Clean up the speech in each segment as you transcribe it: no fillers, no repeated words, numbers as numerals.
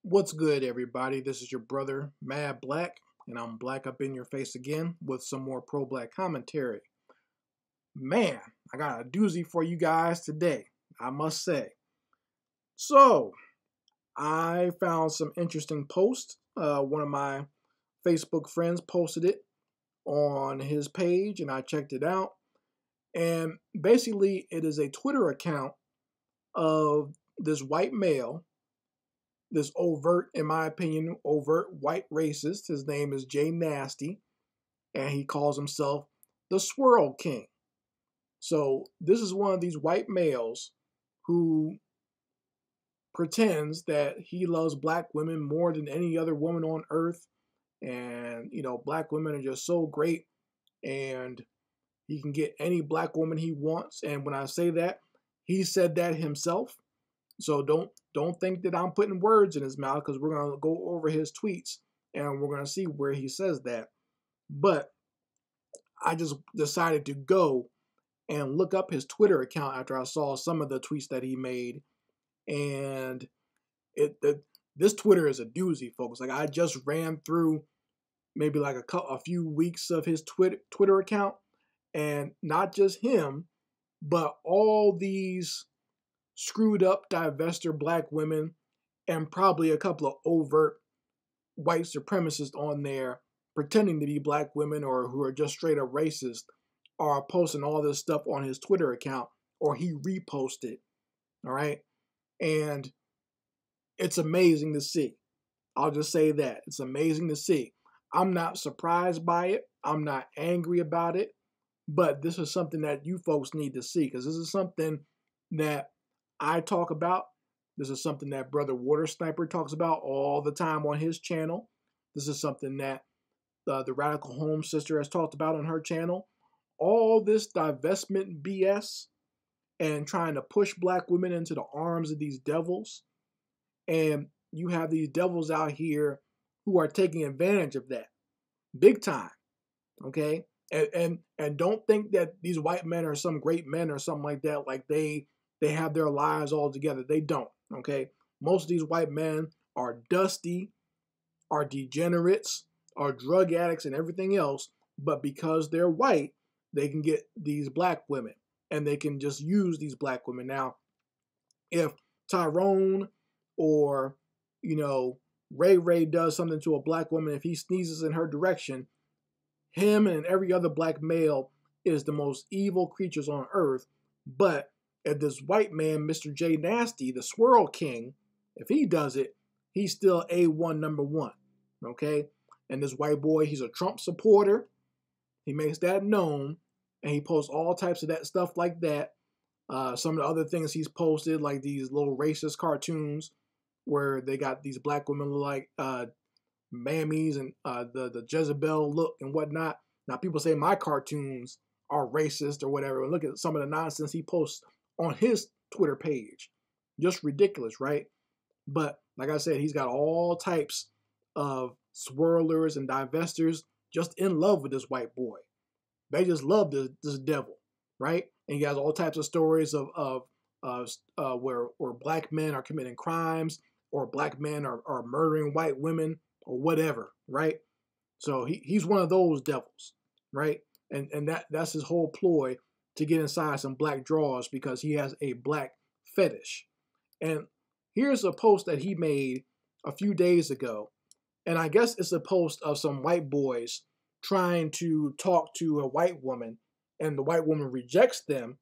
What's good, everybody? This is your brother, Mad Black, and I'm black up in your face again with some more pro black commentary. Man, I got a doozy for you guys today, I must say. So, I found some interesting posts. One of my Facebook friends posted it on his page, and I checked it out. And basically, it is a Twitter account of this white male, this overt, in my opinion, overt white racist. His name is Jay Nasty, and he calls himself the Swirl King. So this is one of these white males who pretends that he loves black women more than any other woman on earth. And, black women are just so great, and he can get any black woman he wants. And when I say that, he said that himself. So don't think that I'm putting words in his mouth, because we're going to go over his tweets and we're going to see where he says that. But I just decided to go and look up his Twitter account after I saw some of the tweets that he made. And this Twitter is a doozy, folks. Like, I just ran through maybe like a few weeks of his Twitter account, and not just him, but all these screwed up divester black women and probably a couple of overt white supremacists on there pretending to be black women, or who are just straight up racist, are posting all this stuff on his Twitter account, or he reposted. All right. And it's amazing to see. I'll just say that. It's amazing to see. I'm not surprised by it. I'm not angry about it. But this is something that you folks need to see, because this is something that I talk about. This is something that Brother Water Sniper talks about all the time on his channel. This is something that the Radical Home Sister has talked about on her channel. All this divestment BS and trying to push black women into the arms of these devils. And you have these devils out here who are taking advantage of that big time. Okay? And don't think that these white men are some great men or something like that, like they have their lives all together. They don't. Okay? Most of these white men are dusty, are degenerates, are drug addicts and everything else, but because they're white, they can get these black women, and they can just use these black women. Now, if Tyrone or, Ray does something to a black woman, if he sneezes in her direction, him and every other black male is the most evil creatures on earth. But if this white man, Mr. J Nasty, the Swirl King, if he does it, he's still A1 number one. Okay? And this white boy, he's a Trump supporter. He makes that known. And he posts all types of that stuff like that. Some of the other things he's posted, like these little racist cartoons where they got these black women look like mammies and the Jezebel look and whatnot. Now, people say my cartoons are racist or whatever. And look at some of the nonsense he posts on his Twitter page. Just ridiculous, right? But like I said, he's got all types of swirlers and divestors just in love with this white boy. They just love this devil, right? And he has all types of stories of where black men are committing crimes, or black men are murdering white women, or whatever, right? So he's one of those devils, right? And that's his whole ploy, to get inside some black drawers, because he has a black fetish. And here's a post that he made a few days ago. And I guess it's a post of some white boys trying to talk to a white woman, and the white woman rejects them.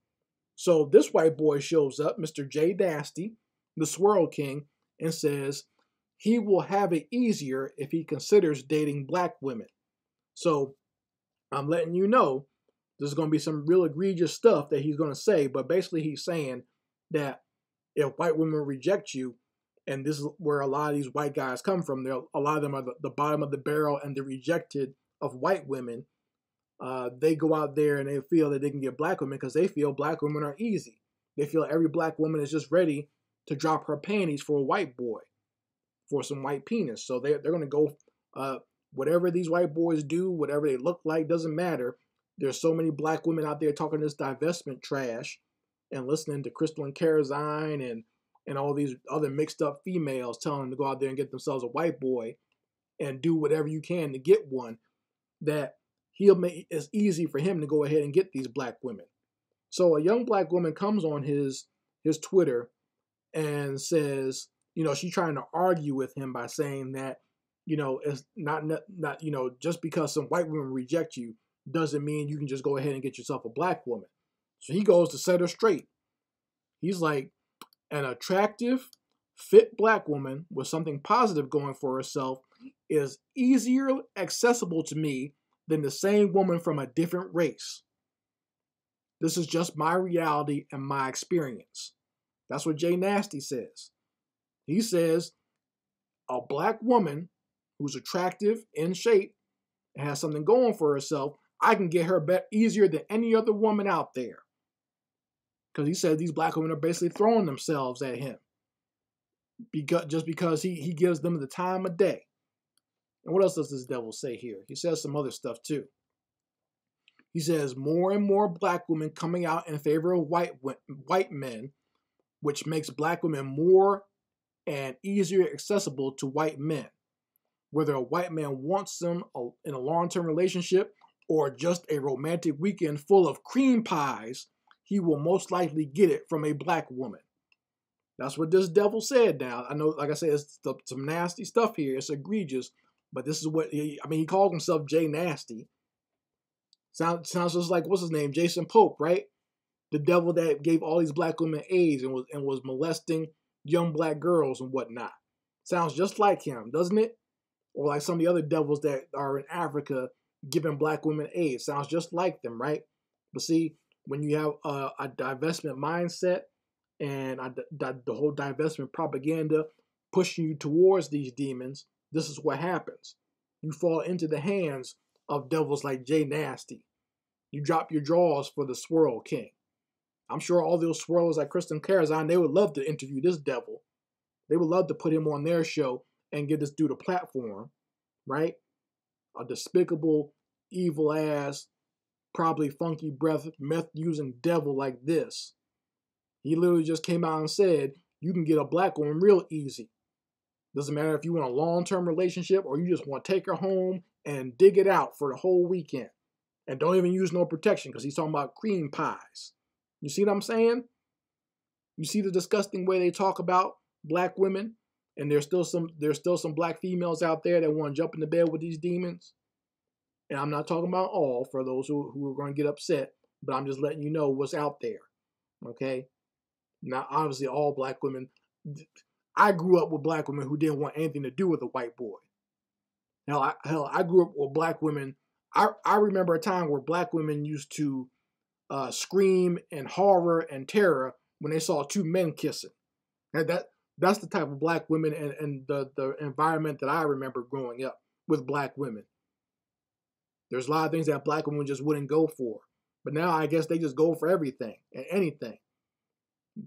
So this white boy shows up, Mr. J Nasty, the Swirl King, and says he will have it easier if he considers dating black women. So I'm letting you know there's going to be some real egregious stuff that he's going to say, but basically he's saying that if white women reject you, and this is where a lot of these white guys come from, a lot of them are the bottom of the barrel and the rejected of white women. They go out there and they feel that they can get black women because they feel black women are easy. They feel every black woman is just ready to drop her panties for a white boy, for some white penis. So they're going to go, whatever these white boys do, whatever they look like, doesn't matter. There's so many black women out there talking this divestment trash and listening to Crystal and Karazine and all these other mixed up females telling them to go out there and get themselves a white boy and do whatever you can to get one, that he'll make it's easy for him to go ahead and get these black women. So a young black woman comes on his Twitter and says, she's trying to argue with him by saying that, it's not just because some white women reject you doesn't mean you can just go ahead and get yourself a black woman. So he goes to set her straight. He's like, an attractive, fit black woman with something positive going for herself is easier accessible to me than the same woman from a different race. This is just my reality and my experience. That's what Jay Nasty says. He says a black woman who's attractive, in shape, and has something going for herself, I can get her easier than any other woman out there. Because he said these black women are basically throwing themselves at him because he gives them the time of day. And what else does this devil say here? He says some other stuff too. He says more and more black women coming out in favor of white men, which makes black women more and easier accessible to white men. Whether a white man wants them in a long-term relationship or just a romantic weekend full of cream pies, he will most likely get it from a black woman. That's what this devil said now. I know, like I said, it's some nasty stuff here. It's egregious, but this is what, he called himself Jay Nasty. Sounds just like, what's his name? Jason Pope, right? The devil that gave all these black women AIDS and was molesting young black girls and whatnot. Sounds just like him, doesn't it? Or like some of the other devils that are in Africa giving black women AIDS. Sounds just like them, right? But see, when you have a divestment mindset and the whole divestment propaganda pushing you towards these demons, this is what happens. You fall into the hands of devils like Jay Nasty. You drop your jaws for the Swirl King. I'm sure all those swirlers like Kristen Karazan, they would love to interview this devil. They would love to put him on their show and give this dude a platform, right? A despicable, evil ass, probably funky breath, meth using devil like this. He literally just came out and said, you can get a black woman real easy. Doesn't matter if you want a long-term relationship or you just want to take her home and dig it out for the whole weekend. And don't even use no protection because he's talking about cream pies. You see what I'm saying? You see the disgusting way they talk about black women? And there's still some black females out there that want to jump into bed with these demons. And I'm not talking about all for those who are going to get upset, but I'm just letting you know what's out there. Okay? Now, obviously, all black women. I grew up with black women who didn't want anything to do with a white boy. I grew up with black women. I remember a time where black women used to scream in horror and terror when they saw two men kissing. And that's the type of black women and the environment that I remember growing up with black women. There's a lot of things that black women just wouldn't go for. But now I guess they just go for everything and anything.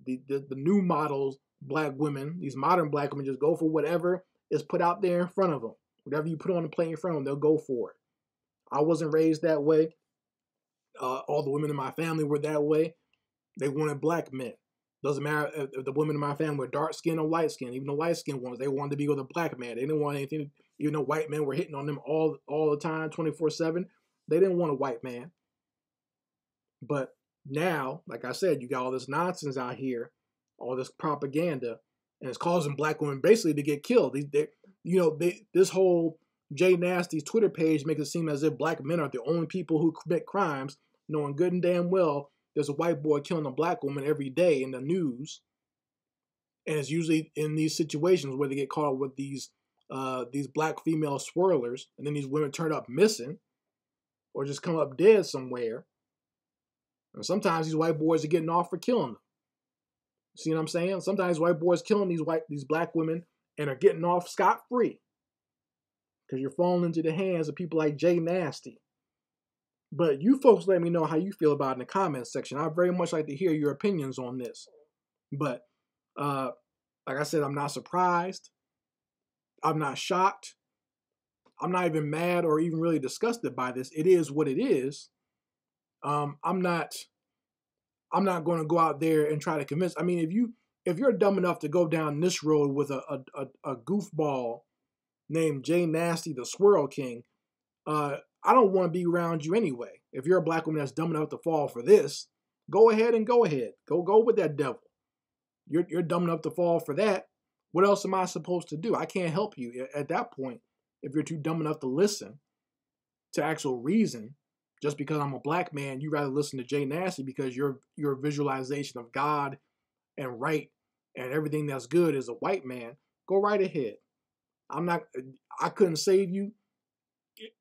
The new models, black women, these modern black women just go for whatever is put out there in front of them. Whatever you put on the plate in front of them, they'll go for it. I wasn't raised that way. All the women in my family were that way. They wanted black men. Doesn't matter if the women in my family were dark skin or light skin. Even the light skinned ones, they wanted to be with a black man. They didn't want anything. Even though white men were hitting on them all the time, 24/7, they didn't want a white man. But now, like I said, you got all this nonsense out here, all this propaganda, and it's causing black women basically to get killed. This whole Jay Nasty's Twitter page makes it seem as if black men are the only people who commit crimes, knowing good and damn well there's a white boy killing a black woman every day in the news. And it's usually in these situations where they get caught up with these black female swirlers, and then these women turn up missing or just come up dead somewhere. And sometimes these white boys are getting off for killing them. See what I'm saying? Sometimes white boys killing these black women and are getting off scot-free. Because you're falling into the hands of people like Jay Nasty. But you folks let me know how you feel about it in the comments section. I'd very much like to hear your opinions on this. But like I said, I'm not surprised. I'm not shocked. I'm not even mad or even really disgusted by this. It is what it is. I'm not going to go out there and try to convince. I mean, if you're dumb enough to go down this road with a goofball named Jay Nasty, the Swirl King, I don't want to be around you anyway. If you're a black woman that's dumb enough to fall for this, go ahead and go ahead. Go with that devil. You're dumb enough to fall for that. What else am I supposed to do? I can't help you at that point if you're too dumb enough to listen to actual reason. Just because I'm a black man, you rather listen to Jay Nasty because your visualization of God and right and everything that's good is a white man. Go right ahead. I couldn't save you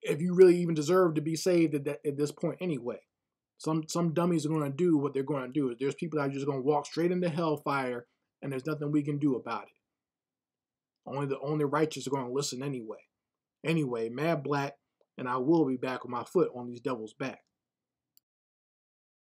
if you really even deserve to be saved at this point anyway. Some dummies are going to do what they're going to do. There's people that are just going to walk straight into hellfire, and there's nothing we can do about it. Only righteous are going to listen anyway. Anyway, Mad Black, and I will be back with my foot on these devils' back.